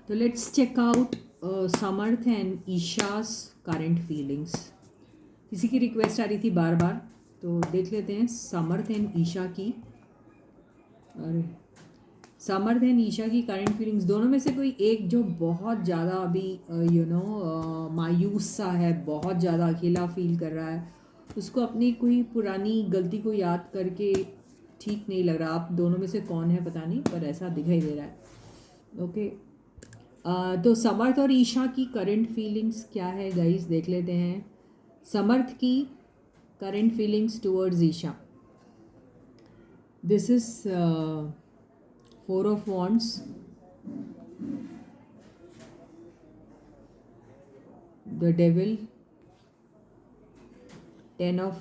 तो let's check out Samarth and ईशास current feelings. किसी की रिक्वेस्ट आ रही थी बार बार, तो देख लेते हैं समर्थ एंड ईशा की। और समर्थ एंड ईशा की करंट फीलिंग्स, दोनों में से कोई एक जो बहुत ज़्यादा अभी मायूस सा है, बहुत ज़्यादा अकेला फील कर रहा है, उसको अपनी कोई पुरानी गलती को याद करके ठीक नहीं लग रहा। आप दोनों में से कौन है पता नहीं, पर ऐसा दिखाई दे रहा है। ओके, तो समर्थ और ईशा की करंट फीलिंग्स क्या है गाइस, देख लेते हैं। समर्थ की current feelings towards Isha, this is 4 of Wands, the Devil, 10 of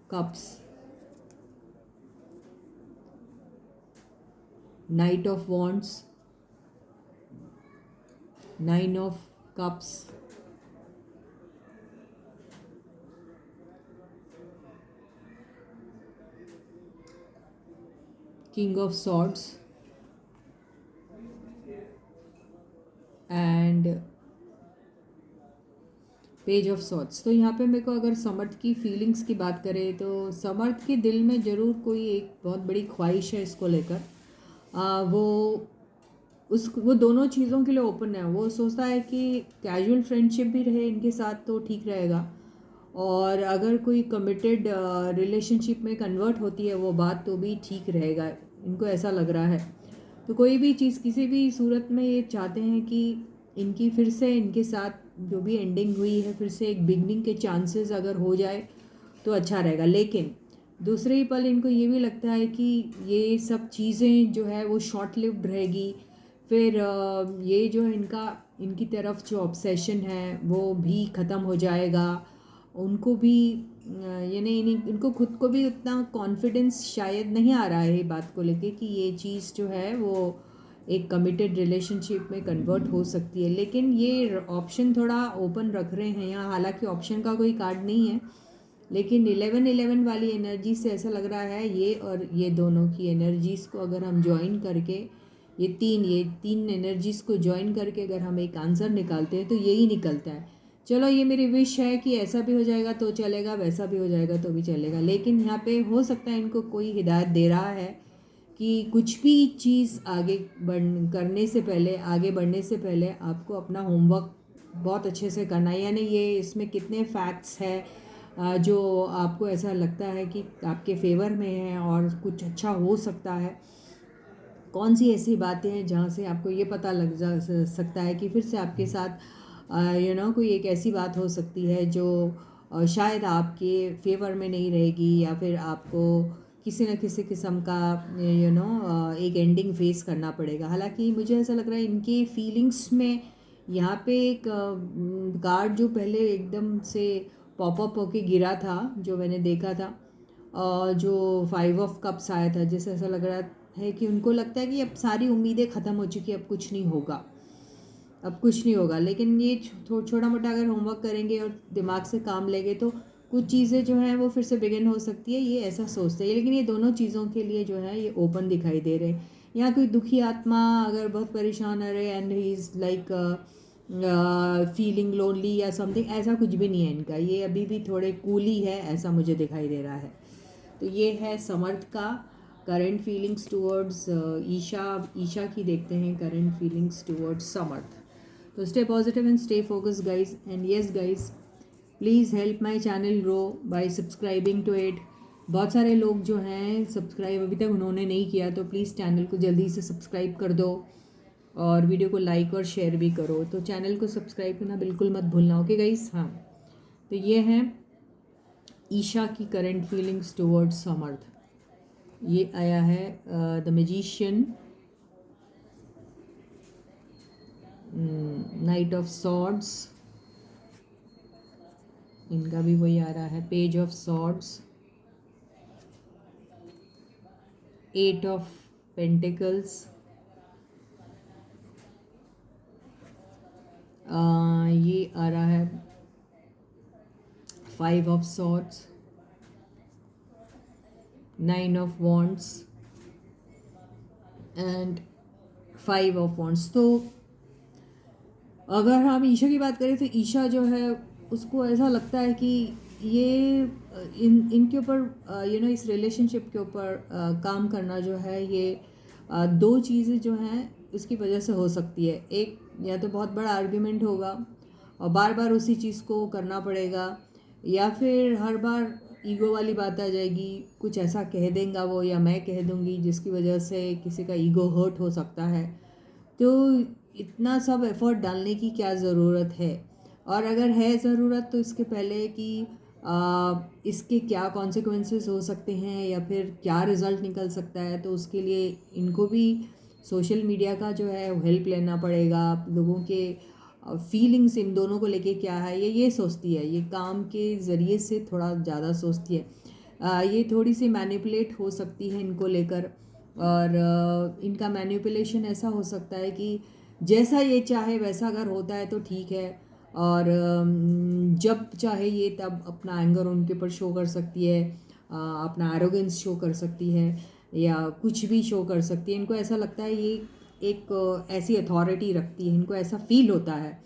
Cups, Knight of Wands, 9 of Cups, King of Swords, and page of sorts. तो यहाँ पे मेरे को अगर समर्थ की फीलिंग्स की बात करें तो समर्थ के दिल में ज़रूर कोई एक बहुत बड़ी ख्वाहिश है इसको लेकर। वो दोनों चीज़ों के लिए ओपन है। वो सोचता है कि कैजुअल फ्रेंडशिप भी रहे इनके साथ तो ठीक रहेगा, और अगर कोई कमिटेड रिलेशनशिप में कन्वर्ट होती है वो बात तो भी ठीक रहेगा, इनको ऐसा लग रहा है। तो कोई भी चीज़ किसी भी सूरत में ये चाहते हैं कि इनकी फिर से इनके साथ जो भी एंडिंग हुई है फिर से एक बिगनिंग के चांसेस अगर हो जाए तो अच्छा रहेगा। लेकिन दूसरे ही पल इनको ये भी लगता है कि ये सब चीज़ें जो है वो शॉर्ट लिव्ड रहेगी। फिर ये जो है इनकी तरफ जो ऑब्सेशन है वो भी ख़त्म हो जाएगा। उनको भी यानी इनको खुद को भी उतना कॉन्फिडेंस शायद नहीं आ रहा है ये बात को लेके कि ये चीज़ जो है वो एक कमिटेड रिलेशनशिप में कन्वर्ट हो सकती है। लेकिन ये ऑप्शन थोड़ा ओपन रख रहे हैं यहाँ, हालांकि ऑप्शन का कोई कार्ड नहीं है, लेकिन 11-11 वाली एनर्जी से ऐसा लग रहा है ये और ये दोनों की एनर्जीज़ को अगर हम ज्वाइन करके ये तीन एनर्जीज़ को ज्वाइन करके अगर हम एक आंसर निकालते हैं तो यही निकलता है। चलो, ये मेरी विश है कि ऐसा भी हो जाएगा तो चलेगा, वैसा भी हो जाएगा तो भी चलेगा। लेकिन यहाँ पे हो सकता है इनको कोई हिदायत दे रहा है कि कुछ भी चीज़ आगे बढ़ने से पहले आपको अपना होमवर्क बहुत अच्छे से करना है। यानी ये इसमें कितने फैक्ट्स है जो आपको ऐसा लगता है कि आपके फेवर में है और कुछ अच्छा हो सकता है। कौन सी ऐसी बातें हैं जहाँ से आपको ये पता लग जा सकता है कि फिर से आपके साथ कोई एक ऐसी बात हो सकती है जो शायद आपके फेवर में नहीं रहेगी, या फिर आपको किसी न किसी किस्म का एक एंडिंग फेस करना पड़ेगा। हालांकि मुझे ऐसा लग रहा है इनकी फीलिंग्स में यहाँ पे एक कार्ड जो पहले एकदम से पॉपअप होके गिरा था, जो मैंने देखा था, जो 5 of Cups आया था, जैसे ऐसा लग रहा है कि उनको लगता है कि अब सारी उम्मीदें ख़त्म हो चुकी, अब कुछ नहीं होगा, अब कुछ नहीं होगा। लेकिन ये छोटा मोटा अगर होमवर्क करेंगे और दिमाग से काम लेंगे तो कुछ चीज़ें जो हैं वो फिर से बिगिन हो सकती है, ये ऐसा सोचते हैं। लेकिन ये दोनों चीज़ों के लिए जो है ये ओपन दिखाई दे रहे हैं। यहाँ कोई दुखी आत्मा अगर बहुत परेशान है रहे and he is like feeling lonely या समथिंग, ऐसा कुछ भी नहीं है इनका। ये अभी भी थोड़े कूल ही है, ऐसा मुझे दिखाई दे रहा है। तो ये है समर्थ का current feelings towards Isha. Isha की देखते हैं करंट फीलिंग्स टूवर्ड्स समर्थ। तो stay positive and stay focus guys, and yes guys, please help my channel grow by subscribing to it. बहुत सारे लोग जो हैं सब्सक्राइब अभी तक उन्होंने नहीं किया, तो प्लीज़ चैनल को जल्दी से सब्सक्राइब कर दो और वीडियो को लाइक और शेयर भी करो। तो चैनल को सब्सक्राइब करना बिल्कुल मत भूलना, ओके गाइज। हाँ, तो ये है ईशा की करंट फीलिंग्स टुवर्ड्स समर्थ। ये आया है the magician, night of swords, इनका भी वही आ रहा है, page of swords, 8 of Pentacles, ये आ रहा है 5 of Swords, 9 of Wands, and 5 of wands. तो अगर हम ईशा की बात करें तो ईशा जो है उसको ऐसा लगता है कि ये इनके ऊपर इस रिलेशनशिप के ऊपर काम करना जो है ये दो चीज़ें जो हैं उसकी वजह से हो सकती है। एक, या तो बहुत बड़ा आर्ग्यूमेंट होगा और बार बार उसी चीज़ को करना पड़ेगा, या फिर हर बार ईगो वाली बात आ जाएगी, कुछ ऐसा कह देंगे वो या मैं कह दूंगी जिसकी वजह से किसी का ईगो हर्ट हो सकता है। तो इतना सब एफर्ट डालने की क्या ज़रूरत है, और अगर है ज़रूरत तो इसके पहले कि इसके क्या कॉन्सिक्वेंसेस हो सकते हैं या फिर क्या रिज़ल्ट निकल सकता है, तो उसके लिए इनको भी सोशल मीडिया का जो है हेल्प लेना पड़ेगा। लोगों के फीलिंग्स इन दोनों को लेके क्या है ये सोचती है, ये काम के ज़रिए से थोड़ा ज़्यादा सोचती है। ये थोड़ी सी मैनिपुलेट हो सकती है इनको लेकर, और इनका मैनिपुलेशन ऐसा हो सकता है कि जैसा ये चाहे वैसा अगर होता है तो ठीक है, और जब चाहे ये तब अपना एंगर उनके ऊपर शो कर सकती है, अपना एरोगेंस शो कर सकती है या कुछ भी शो कर सकती है। इनको ऐसा लगता है ये एक ऐसी अथॉरिटी रखती है, इनको ऐसा फील होता है।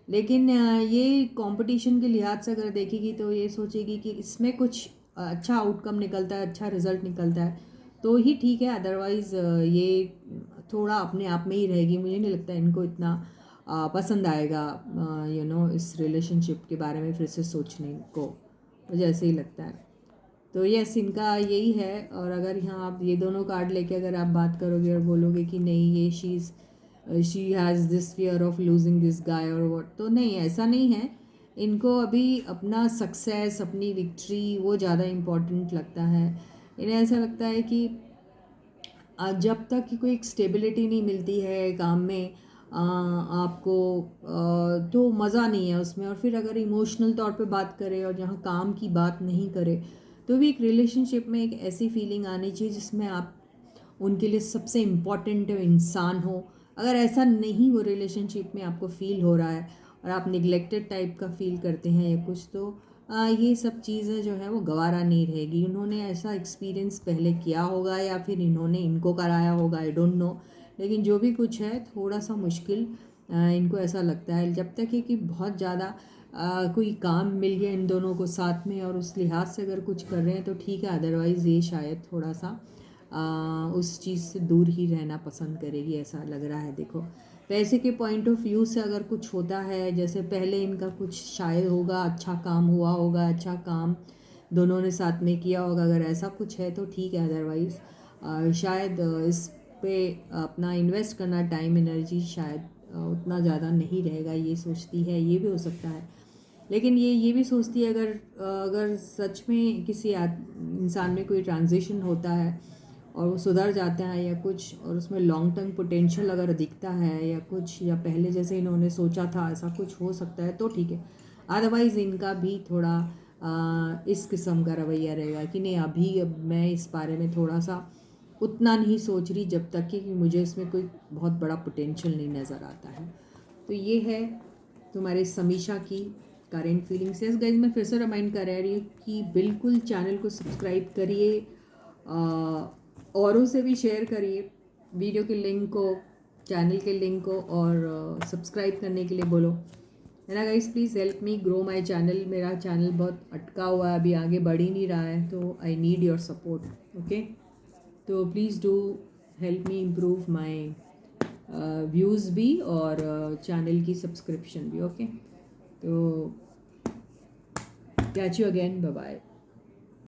लेकिन ये कंपटीशन के लिहाज से अगर देखेगी तो ये सोचेगी कि इसमें कुछ अच्छा आउटकम निकलता है, अच्छा रिजल्ट निकलता है तो ही ठीक है, अदरवाइज़ ये थोड़ा अपने आप में ही रहेगी। मुझे नहीं लगता इनको इतना पसंद आएगा इस रिलेशनशिप के बारे में फिर से सोचने को, मुझे ऐसे ही लगता है। तो यस, इनका यही है। और अगर यहाँ आप ये दोनों कार्ड लेके अगर आप बात करोगे और बोलोगे कि नहीं ये she has this fear of losing this guy और व्हाट, तो नहीं, ऐसा नहीं है। इनको अभी अपना सक्सेस, अपनी विक्ट्री वो ज़्यादा इम्पोर्टेंट लगता है। इन्हें ऐसा लगता है कि जब तक कि कोई एक स्टेबिलिटी नहीं मिलती है काम में आपको, तो मज़ा नहीं है उसमें। और फिर अगर इमोशनल तौर पे बात करें और जहाँ काम की बात नहीं करें, तो भी एक रिलेशनशिप में एक ऐसी फीलिंग आनी चाहिए जिसमें आप उनके लिए सबसे इम्पॉर्टेंट इंसान हो। अगर ऐसा नहीं वो रिलेशनशिप में आपको फील हो रहा है और आप निगलेक्टेड टाइप का फील करते हैं या कुछ, तो ये सब चीज़ें जो है वो गवारा नहीं रहेगी। उन्होंने ऐसा एक्सपीरियंस पहले किया होगा या फिर इन्होंने इनको कराया होगा, आई डोंट नो। लेकिन जो भी कुछ है थोड़ा सा मुश्किल इनको ऐसा लगता है। जब तक है कि बहुत ज़्यादा कोई काम मिल गया इन दोनों को साथ में और उस लिहाज से अगर कुछ कर रहे हैं तो ठीक है, अदरवाइज़ ये शायद थोड़ा सा उस चीज़ से दूर ही रहना पसंद करेगी, ऐसा लग रहा है। देखो, पैसे के पॉइंट ऑफ व्यू से अगर कुछ होता है, जैसे पहले इनका कुछ शायद होगा, अच्छा काम हुआ होगा, अच्छा काम दोनों ने साथ में किया होगा, अगर ऐसा कुछ है तो ठीक है। अदरवाइज़ शायद इस पे अपना इन्वेस्ट करना टाइम एनर्जी शायद उतना ज़्यादा नहीं रहेगा, ये सोचती है। ये भी हो सकता है। लेकिन ये भी सोचती है अगर सच में किसी इंसान में कोई ट्रांजिशन होता है और वो सुधर जाता है या कुछ, और उसमें लॉन्ग टर्म पोटेंशियल अगर दिखता है या कुछ, या पहले जैसे इन्होंने सोचा था ऐसा कुछ हो सकता है तो ठीक है। अदरवाइज़ इनका भी थोड़ा इस किस्म का रवैया रहेगा कि नहीं, अभी अब मैं इस बारे में थोड़ा सा उतना नहीं सोच रही जब तक कि मुझे इसमें कोई बहुत बड़ा पोटेंशियल नहीं नज़र आता है। तो ये है तुम्हारे समीक्षा की करेंट फीलिंग्स। यस गाइस, मैं फिर से रिमाइंड कर रही हूँ कि बिल्कुल चैनल को सब्सक्राइब करिए, औरों से भी शेयर करिए वीडियो के लिंक को, चैनल के लिंक को, और सब्सक्राइब करने के लिए बोलो, है ना guys. Please help me grow my channel. मेरा चैनल बहुत अटका हुआ है, अभी आगे बढ़ ही नहीं रहा है, तो I need your support. Okay, तो please do help me improve my views भी और चैनल की सब्सक्रिप्शन भी। ओके, तो catch you again, bye bye.